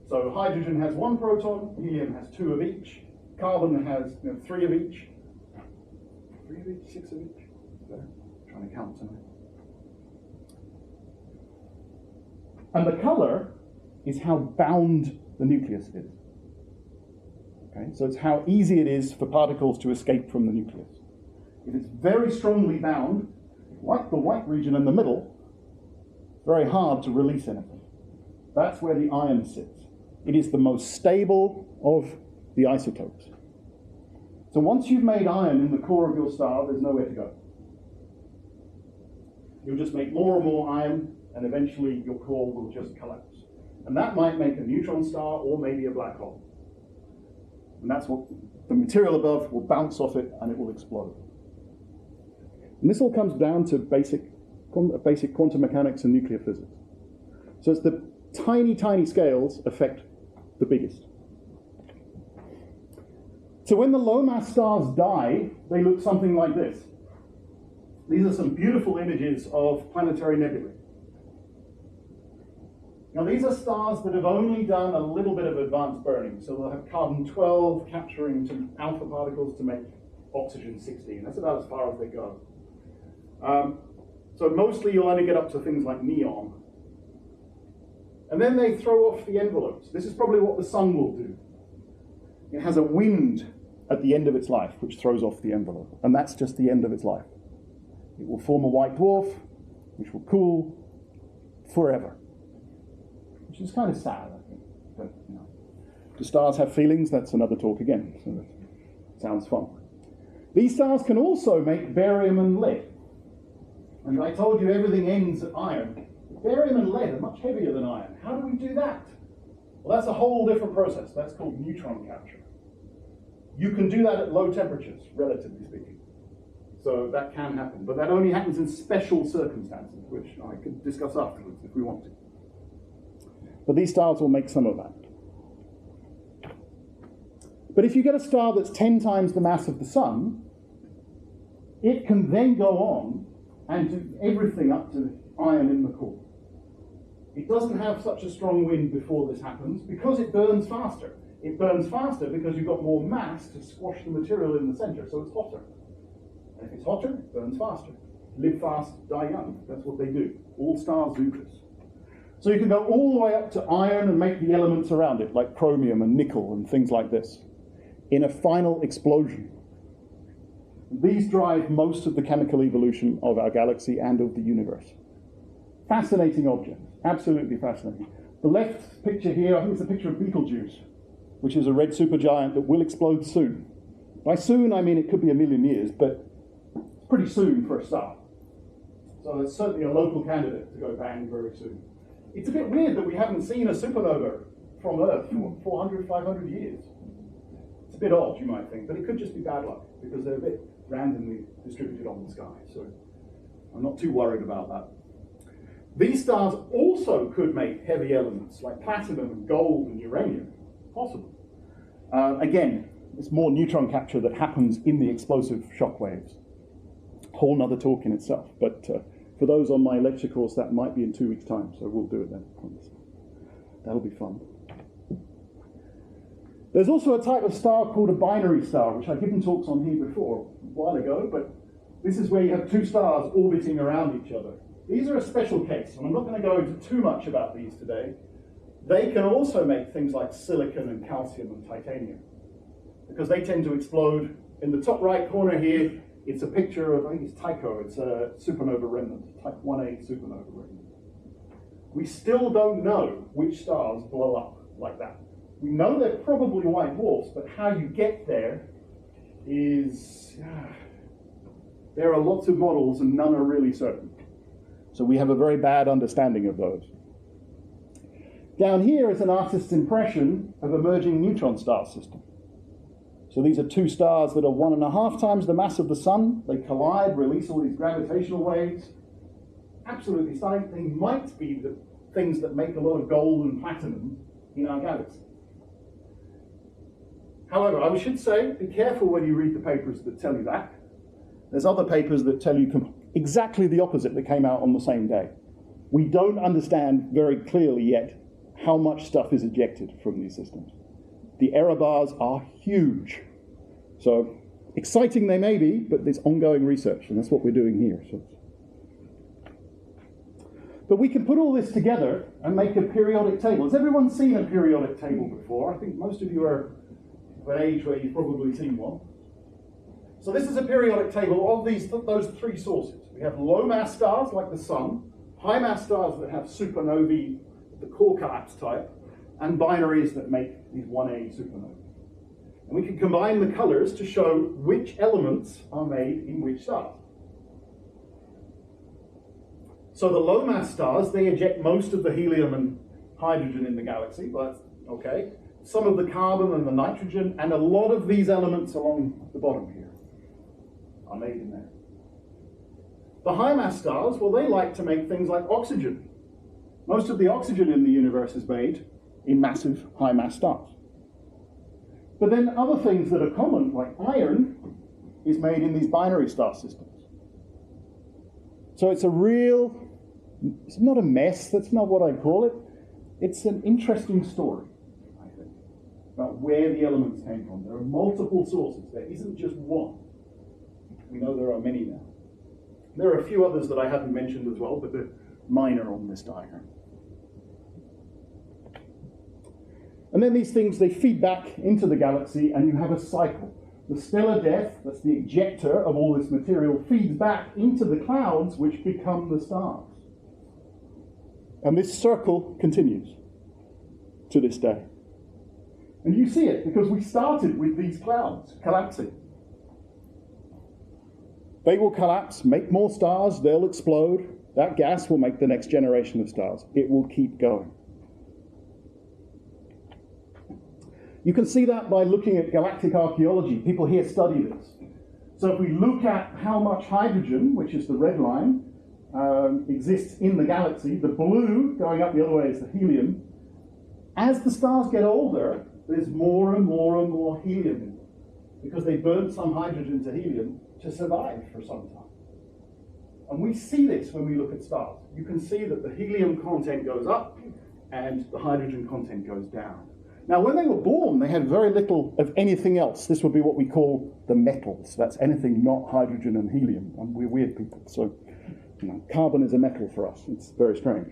So hydrogen has 1 proton, helium has 2 of each, carbon has 3 of each. 3 of each, 6 of each. There. Trying to count something. And the color is how bound the nucleus is. Okay, so it's how easy it is for particles to escape from the nucleus. If it's very strongly bound, like the white region in the middle, it's very hard to release anything. That's where the iron sits. It is the most stable of the isotopes. So once you've made iron in the core of your star, there's nowhere to go. You'll just make more and more iron, and eventually your core will just collapse. And that might make a neutron star or maybe a black hole. And that's what the material above will bounce off it and it will explode. And this all comes down to basic quantum mechanics and nuclear physics. So it's the tiny, tiny scales affect the biggest. So when the low mass stars die, they look something like this. These are some beautiful images of planetary nebulae. Now these are stars that have only done a little bit of advanced burning, so they'll have carbon-12 capturing some alpha particles to make oxygen-16. That's about as far as they go. So mostly you'll only get up to things like neon. And then they throw off the envelopes. This is probably what the Sun will do. It has a wind at the end of its life, which throws off the envelope. And that's just the end of its life. It will form a white dwarf, which will cool forever. Which is kind of sad, I think. But, do stars have feelings? That's another talk again. So that sounds fun. These stars can also make barium and lead. And I told you everything ends at iron. Barium and lead are much heavier than iron. How do we do that? Well, that's a whole different process. That's called neutron capture. You can do that at low temperatures, relatively speaking. So that can happen. But that only happens in special circumstances, which I could discuss afterwards if we want to. But these stars will make some of that. But if you get a star that's 10 times the mass of the Sun, it can then go on and do everything up to iron in the core. It doesn't have such a strong wind before this happens because it burns faster. It burns faster because you've got more mass to squash the material in the center, so it's hotter. And if it's hotter, it burns faster. Live fast, die young. That's what they do. All stars do this. So you can go all the way up to iron and make the elements around it, like chromium and nickel and things like this, in a final explosion. These drive most of the chemical evolution of our galaxy and of the universe. Fascinating objects, absolutely fascinating. The left picture here, I think it's a picture of Betelgeuse, which is a red supergiant that will explode soon. By soon, I mean it could be 1 million years, but it's pretty soon for a star. So it's certainly a local candidate to go bang very soon. It's a bit weird that we haven't seen a supernova from Earth for 400, 500 years. It's a bit odd, you might think, but it could just be bad luck, because they're a bit randomly distributed on the sky, so I'm not too worried about that. These stars also could make heavy elements like platinum and gold and uranium. Possible. Again, it's more neutron capture that happens in the explosive shock waves. Whole nother talk in itself. But for those on my lecture course, that might be in 2 weeks' time, so we'll do it then. That'll be fun. There's also a type of star called a binary star, which I've given talks on here before, a while ago, but this is where you have 2 stars orbiting around each other. These are a special case, and I'm not going to go into too much about these today, they can also make things like silicon and calcium and titanium, because they tend to explode. In the top right corner here, it's a picture of, I think it's Tycho, it's a supernova remnant, type 1A supernova remnant. We still don't know which stars blow up like that. We know they're probably white dwarfs, but how you get there is, there are lots of models and none are really certain. So we have a very bad understanding of those. Down here is an artist's impression of emerging neutron star system. So these are two stars that are 1.5 times the mass of the sun. They collide, release all these gravitational waves. Absolutely stunning. They might be the things that make a lot of gold and platinum in our galaxy. However, I should say, be careful when you read the papers that tell you that. There's other papers that tell you exactly the opposite that came out on the same day. We don't understand very clearly yet how much stuff is ejected from these systems. The error bars are huge. So exciting they may be, but there's ongoing research, and that's what we're doing here. So. But we can put all this together and make a periodic table. Has everyone seen a periodic table before? I think most of you are of an age where you've probably seen one. So this is a periodic table of those three sources. We have low mass stars like the sun, high mass stars that have supernovae, the core collapse type, and binaries that make these 1A supernovae. And we can combine the colors to show which elements are made in which stars. So the low mass stars, they eject most of the helium and hydrogen in the galaxy, but okay. Some of the carbon and the nitrogen, and a lot of these elements along the bottom here are made in there. The high mass stars, well, they like to make things like oxygen. Most of the oxygen in the universe is made in massive high mass stars. But then other things that are common, like iron, is made in these binary star systems. So it's it's not a mess, that's not what I'd call it. It's an interesting story, I think, about where the elements came from. There are multiple sources, there isn't just one. We know there are many now. There are a few others that I haven't mentioned as well, but they're minor on this diagram. And then these things, they feed back into the galaxy, and you have a cycle. The stellar death, that's the ejector of all this material, feeds back into the clouds, which become the stars. And this circle continues to this day. And you see it, because we started with these clouds collapsing. They will collapse, make more stars, they'll explode. That gas will make the next generation of stars. It will keep going. You can see that by looking at galactic archaeology. People here study this. So if we look at how much hydrogen, which is the red line, exists in the galaxy, the blue going up the other way is the helium. As the stars get older, there's more and more and more helium in them, because they burn some hydrogen to helium to survive for some time. And we see this when we look at stars. You can see that the helium content goes up and the hydrogen content goes down. Now, when they were born, they had very little of anything else. This would be what we call the metals. That's anything not hydrogen and helium. And we're weird people. So, carbon is a metal for us. It's very strange.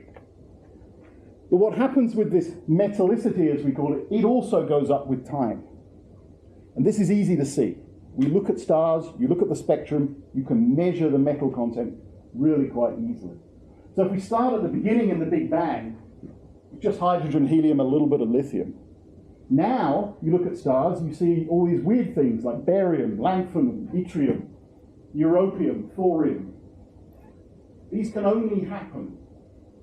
But what happens with this metallicity, as we call it, it also goes up with time. And this is easy to see. We look at stars, you look at the spectrum, you can measure the metal content really quite easily. So if we start at the beginning in the Big Bang, just hydrogen, helium, a little bit of lithium. Now, you look at stars, you see all these weird things like barium, lanthanum, yttrium, europium, thorium. These can only happen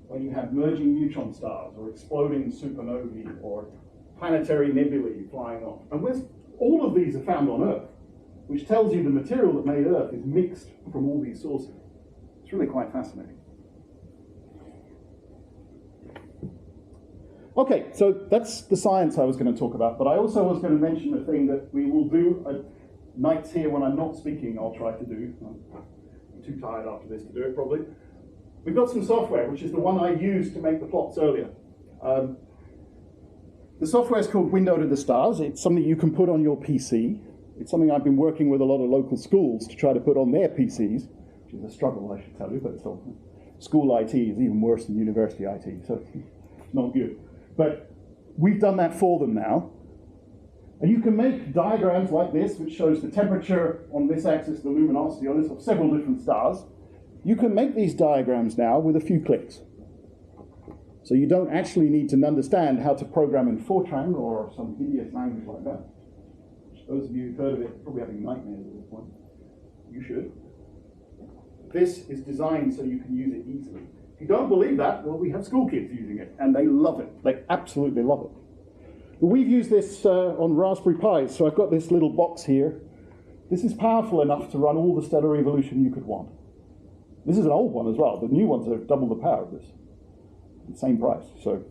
when you have merging neutron stars or exploding supernovae or planetary nebulae flying off. And all of these are found on Earth, which tells you the material that made Earth is mixed from all these sources. It's really quite fascinating. Okay, so that's the science I was going to talk about, but I also was going to mention a thing that we will do at nights here when I'm not speaking. I'll try to do. I'm too tired after this to do it, probably. We've got some software, which is the one I used to make the plots earlier. The software is called Window to the Stars. It's something you can put on your PC. It's something I've been working with a lot of local schools to try to put on their PCs, which is a struggle, I should tell you, but still. School IT is even worse than university IT, so it's not good. But we've done that for them now. And you can make diagrams like this, which shows the temperature on this axis, the luminosity on this, of several different stars. You can make these diagrams now with a few clicks. So you don't actually need to understand how to program in Fortran or some hideous language like that. Those of you who've heard of it are probably having nightmares at this point. You should. This is designed so you can use it easily. If you don't believe that, well, we have school kids using it, and they love it. They absolutely love it. But we've used this on Raspberry Pis, so I've got this little box here. This is powerful enough to run all the stellar evolution you could want. This is an old one as well. The new ones are double the power of this. Same price. So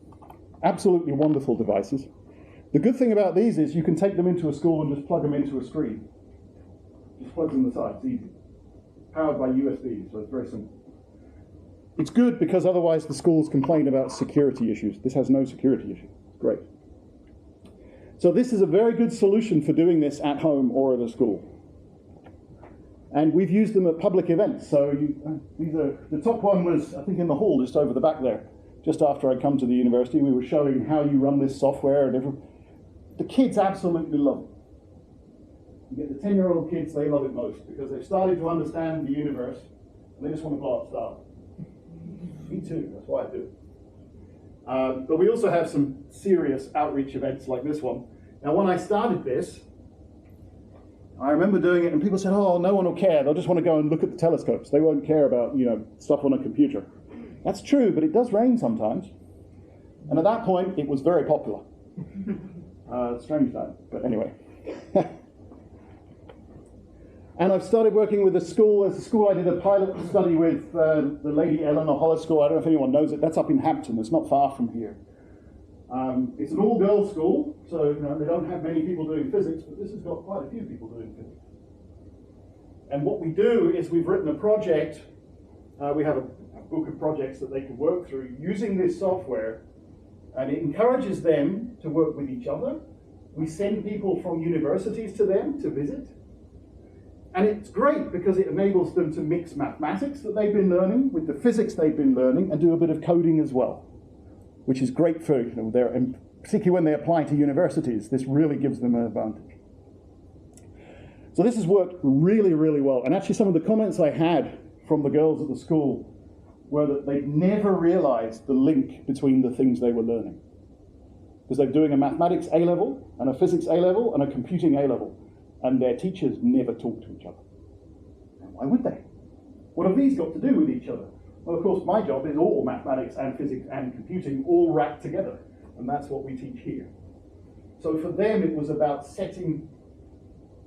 absolutely wonderful devices. The good thing about these is you can take them into a school and just plug them into a screen. Just plug them aside. It's easy. Powered by USB, so it's very simple. It's good because otherwise the schools complain about security issues. This has no security issue. It's great. So this is a very good solution for doing this at home or at a school. And we've used them at public events. So the top one was, I think, in the hall just over the back there. Just after I'd come to the university, we were showing how you run this software. And the kids absolutely love it. You get the 10-year-old kids, they love it most because they've started to understand the universe and they just want to blow up stars. Me too, that's why I do it. But we also have some serious outreach events like this one. Now, when I started this, I remember doing it and people said, oh, no one will care. They'll just want to go and look at the telescopes. They won't care about, stuff on a computer. That's true, but it does rain sometimes. And at that point, it was very popular. Strange that, but anyway. And I've started working with a school. As a school, I did a pilot study with the Lady Eleanor Hollis School. I don't know if anyone knows it. That's up in Hampton. It's not far from here. It's an all-girls school, so they don't have many people doing physics, but this has got quite a few people doing physics. And what we do is we've written a project. We have a book of projects that they can work through using this software, and it encourages them to work with each other. We send people from universities to them to visit. And it's great because it enables them to mix mathematics that they've been learning with the physics they've been learning and do a bit of coding as well, which is great for and particularly when they apply to universities. This really gives them an advantage. So this has worked really, really well. And actually some of the comments I had from the girls at the school were that they'd never realized the link between the things they were learning. Because they're doing a mathematics A-level and a physics A-level and a computing A-level. And their teachers never talk to each other. Why would they? What have these got to do with each other? Well, of course, my job is all mathematics and physics and computing all wrapped together. And that's what we teach here. So for them, it was about setting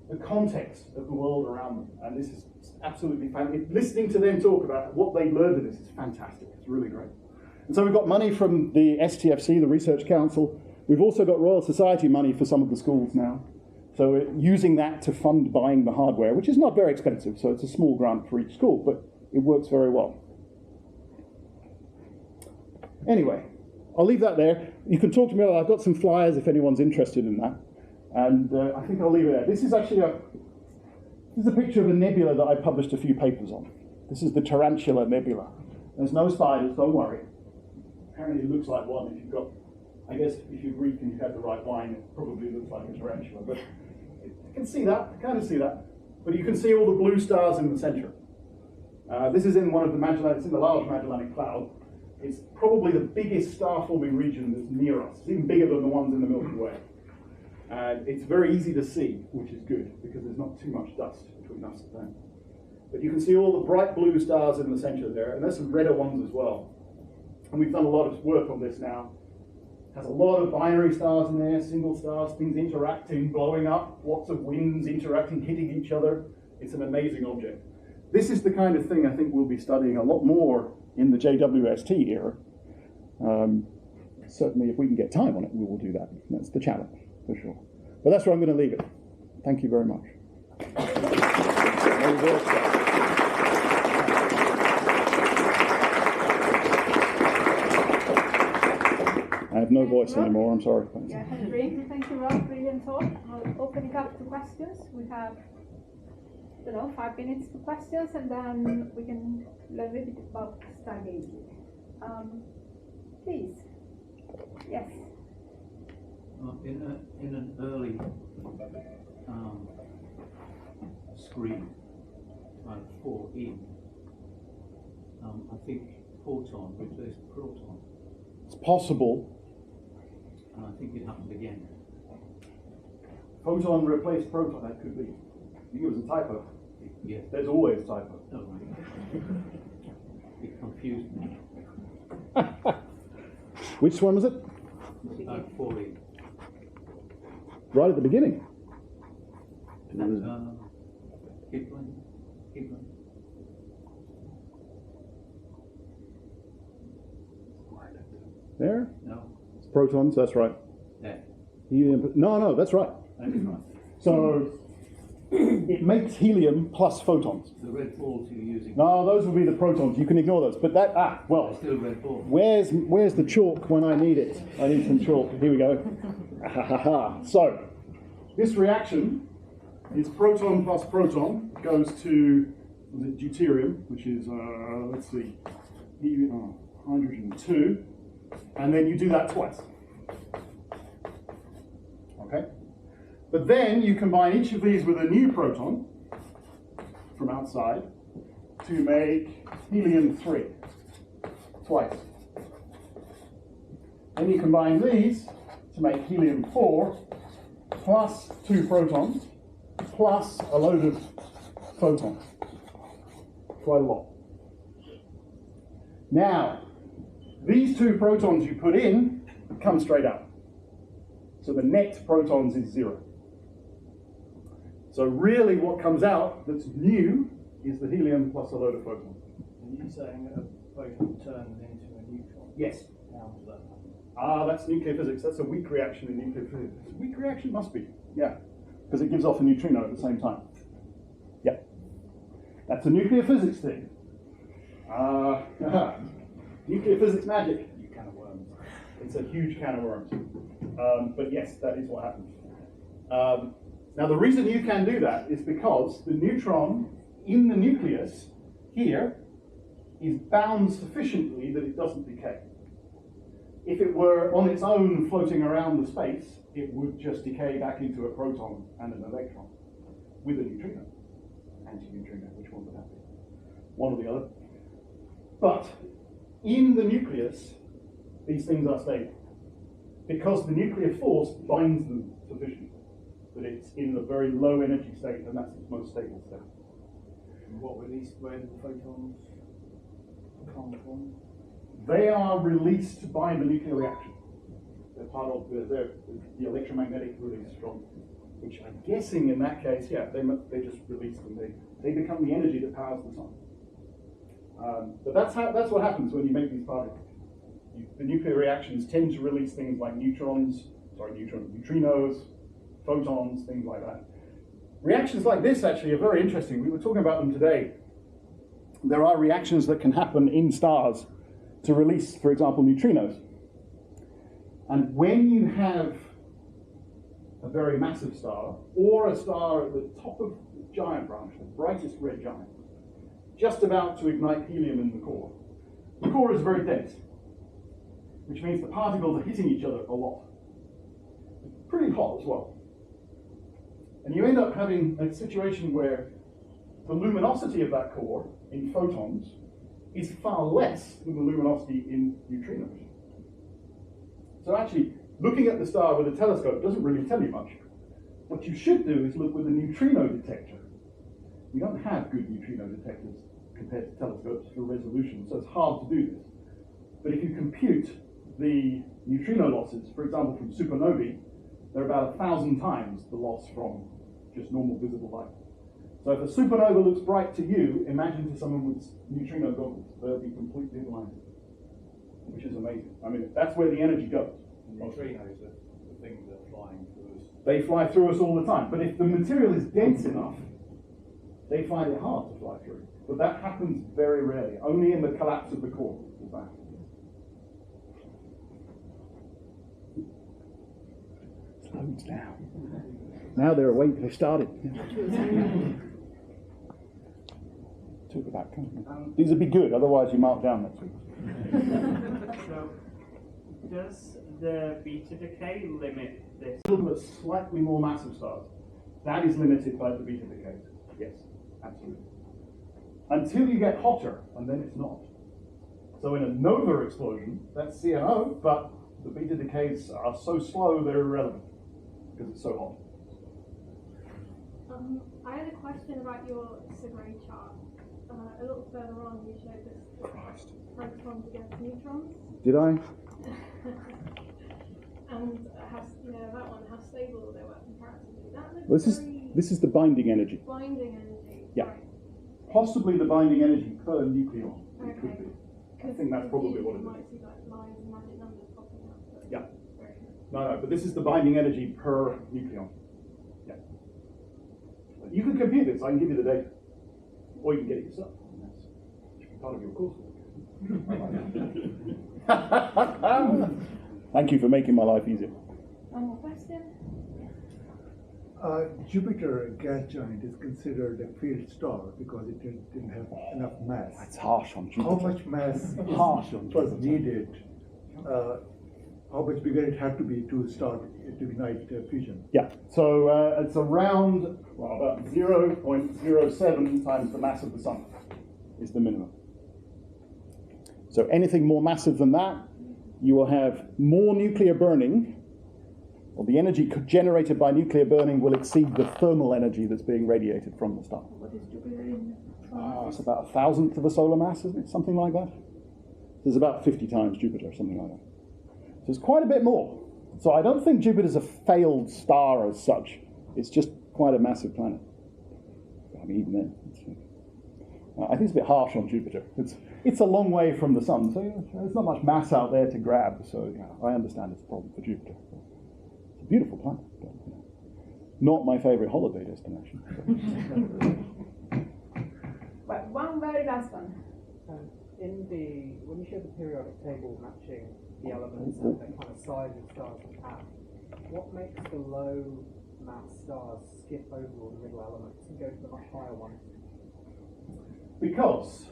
the context of the world around them. And this is absolutely fantastic. Listening to them talk about what they learned in this is fantastic. It's really great. And so we've got money from the STFC, the Research Council. We've also got Royal Society money for some of the schools now. So using that to fund buying the hardware, which is not very expensive, so it's a small grant for each school, but it works very well. Anyway, I'll leave that there. You can talk to me. I've got some flyers if anyone's interested in that. And I think I'll leave it there. This is actually a picture of a nebula that I published a few papers on. This is the Tarantula Nebula. There's no spiders, don't worry. Apparently it looks like one if you've got, I guess if you're Greek and you have the right wine, it probably looks like a tarantula. But I can see that, I kind of see that. But you can see all the blue stars in the center. This is in one of the Magellanic, it's in the Large Magellanic Cloud. It's probably the biggest star-forming region that's near us. It's even bigger than the ones in the Milky Way. And it's very easy to see, which is good, because there's not too much dust between us and them. But you can see all the bright blue stars in the center there, and there's some redder ones as well. And we've done a lot of work on this now. It has a lot of binary stars in there, single stars, things interacting, blowing up, lots of winds interacting, hitting each other. It's an amazing object. This is the kind of thing I think we'll be studying a lot more in the JWST era. Certainly, if we can get time on it, we will do that. That's the challenge, for sure. But that's where I'm going to leave it. Thank you very much. I have no voice anymore, I'm sorry. Yeah, Henry, thank you, Rob. Brilliant talk. I'll open it up to questions. We have, 5 minutes to questions, and then we can learn a little bit about stargazing. Please. Yes. In an early screen, like 4E, I think photon replaced proton, It's possible. and I think it happened again. Photon replaced proton, that could be. You think it was a typo? Yes. There's always typo. Oh, right. It confused me. Which one was it? 4E. Right at the beginning. Keep going. Keep going. There? No. It's protons, that's right. There. Helium, no, that's right. That is right. So it makes helium plus photons. The red balls you're using. No, those would be the protons. You can ignore those. But that, well, Still red balls. where's the chalk when I need it? I need some chalk. Here we go. So this reaction is proton plus proton goes to deuterium, which is, let's see, hydrogen 2. And then you do that twice. Okay? But then you combine each of these with a new proton from outside to make helium 3 twice. Then you combine these to make helium 4 plus 2 protons plus a load of photons. Quite a lot. Now, these 2 protons you put in come straight out. So the net protons is 0. So really what comes out that's new is the helium plus a load of photons. Are you saying that a photon turns into a neutron? Yes. How does that happen? That's nuclear physics. That's a weak reaction in nuclear physics. Weak reaction must be, yeah. Because it gives off a neutrino at the same time. Yeah. That's a nuclear physics thing. Nuclear physics magic. You can of worms. It's a huge can of worms. But yes, that is what happens. Now the reason you can do that is because the neutron in the nucleus here is bound sufficiently that it doesn't decay. If it were on its own floating around the space, it would just decay back into a proton and an electron with a neutrino, anti-neutrino, which one would that be? One or the other. But in the nucleus, these things are stable because the nuclear force binds them sufficiently that it's in a very low energy state, and that's its most stable state. And where do the photons come from? They are released by the nuclear reaction. They're part of the electromagnetic release from, which I'm guessing in that case, yeah, they just release them. They become the energy that powers the sun. But that's what happens when you make these particles. The nuclear reactions tend to release things like neutrinos, photons, things like that. Reactions like this actually are very interesting. We were talking about them today. There are reactions that can happen in stars to release, for example, neutrinos. And when you have a very massive star, or a star at the top of the giant branch, the brightest red giant, just about to ignite helium in the core is very dense, which means the particles are hitting each other a lot. It's pretty hot as well. And you end up having a situation where the luminosity of that core in photons is far less than the luminosity in neutrinos. So actually, looking at the star with a telescope doesn't really tell you much. What you should do is look with a neutrino detector. We don't have good neutrino detectors compared to telescopes for resolution, so it's hard to do this. But if you compute the neutrino losses, for example, from supernovae, they're about 1,000 times the loss from just normal visible light. So if a supernova looks bright to you, imagine to someone with neutrino goggles. They'll be completely blind, which is amazing. I mean, that's where the energy goes. Neutrinos are the things that are flying through us. They fly through us all the time. But if the material is dense enough, they find it hard to fly through. But that happens very rarely. Only in the collapse of the core does that happen. Slows down. Now they're awake. They've started. Talk about company. These would be good. Otherwise, you mark down next week. So, does the beta decay limit this. But slightly more massive stars, that is limited by the beta decade. Yes, absolutely. Until you get hotter, and then it's not. So in a nova explosion, that's CNO, but the beta decays are so slow they're irrelevant because it's so hot. I had a question about your Segre chart. A little further on, you showed this protons against neutrons. Did I? And that one, how stable they were comparatively. That looks This is the binding energy. binding energy. Yeah. Right. Possibly the binding energy per nucleon. It could Okay. be. I think that's probably what it You is. might see like lines and magic numbers popping up. But Yeah. very good. No, but this is the binding energy per nucleon. Yeah. You can compute this. I can give you the data. Or you can get it yourself. That's part of your coursework. Thank you for making my life easier. One more question? Jupiter, a gas giant, is considered a failed star because it didn't have enough mass. That's harsh on Jupiter. How much mass Harsh on was Jupiter. needed? How much bigger it had to be to start to ignite fusion? Yeah, so it's around, about 0.07 times the mass of the sun is the minimum. So anything more massive than that, you will have more nuclear burning, or the energy generated by nuclear burning will exceed the thermal energy that's being radiated from the star. What is Jupiter in? It's about 1,000th of a solar mass, isn't it? Something like that. There's about 50 times Jupiter, something like that. So it's quite a bit more. So I don't think Jupiter's a failed star as such. It's just quite a massive planet. I mean, even then. I think it's a bit harsh on Jupiter. It's a long way from the sun, so there's not much mass out there to grab. So I understand it's a problem for Jupiter. It's a beautiful planet, but not my favorite holiday destination. But one very last one. When you show the periodic table matching the elements and the kind of size of stars they have, what makes the low mass stars skip over all the middle elements and go to the much higher ones? Because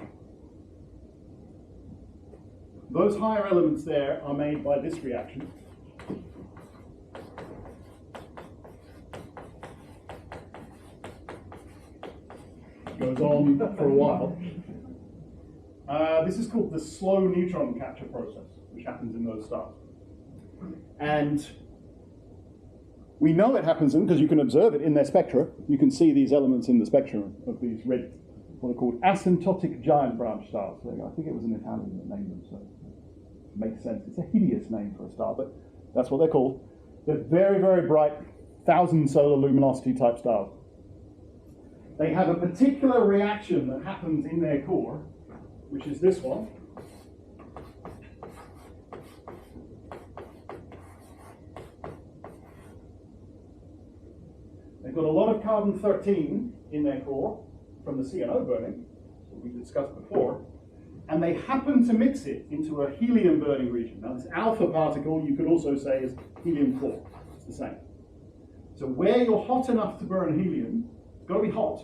those higher elements there are made by this reaction. It goes on for a while. This is called the slow neutron capture process, which happens in those stars. And we know it happens in because you can observe it in their spectra. You can see these elements in the spectrum of these red, what are called asymptotic giant branch stars. I think it was an Italian that named them, so it makes sense. It's a hideous name for a star, but that's what they're called. They're very, very bright, 1,000 solar luminosity type stars. They have a particular reaction that happens in their core, which is this one. They've got a lot of carbon-13 in their core from the CNO burning, that we discussed before, and they happen to mix it into a helium burning region. Now this alpha particle you could also say is helium-4. It's the same. So where you're hot enough to burn helium, it's got to be hot,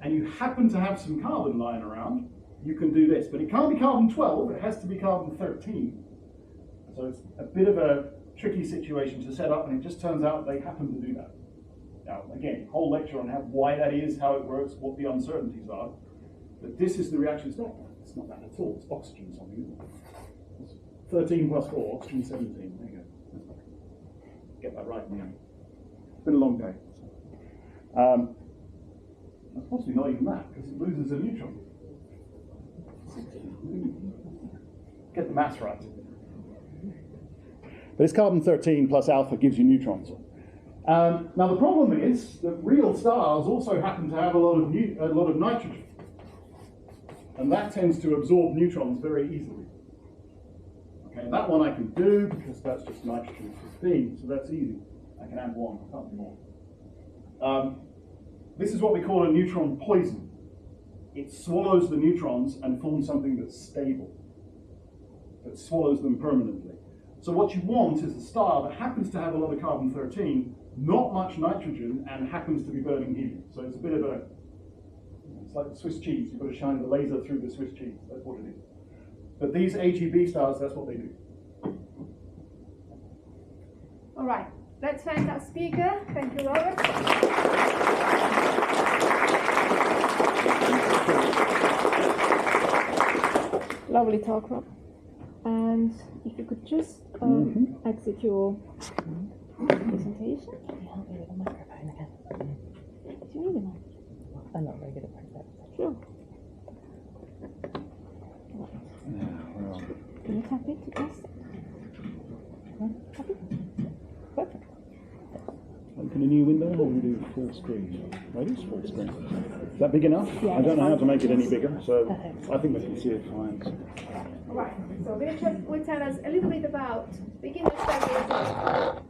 and you happen to have some carbon lying around, you can do this. But it can't be carbon-12, it has to be carbon-13. So it's a bit of a tricky situation to set up, and it just turns out they happen to do that. Now, again, whole lecture on why that is, how it works, what the uncertainties are. But this is the reaction. It's not that at all. It's oxygen something, isn't it? It's 13 plus 4, oxygen 17. There you go. Get that right in the end. It's been a long day. That's possibly not even that, because it loses a neutron. Get the mass right. But it's carbon-13 plus alpha gives you neutrons. Now the problem is that real stars also happen to have a lot of nitrogen, and that tends to absorb neutrons very easily. Okay, that one I can do because that's just nitrogen 15, so that's easy. I can add one, I can't do more. This is what we call a neutron poison. It swallows the neutrons and forms something that's stable. It swallows them permanently. So what you want is a star that happens to have a lot of carbon-13, not much nitrogen, and happens to be burning helium. So it's a bit of a, it's like the Swiss cheese. You've got to shine the laser through the Swiss cheese. That's what it is. But these AGB stars, that's what they do. All right. let's thank our speaker. Thank you, Robert. Lovely talk, Rob. And if you could just exit your presentation. Can you help me with a microphone again? Do you need a mic? I'm not very good at presents. Sure. Can you tap it to test? Tap it? Perfect. Open a new window and we do full screen. Right, it's full screen. Is that big enough? Yeah, I don't know how to make it any yes. bigger, so I think we can see it fine. Alright, so Richard will tell us a little bit about beginner stargazing,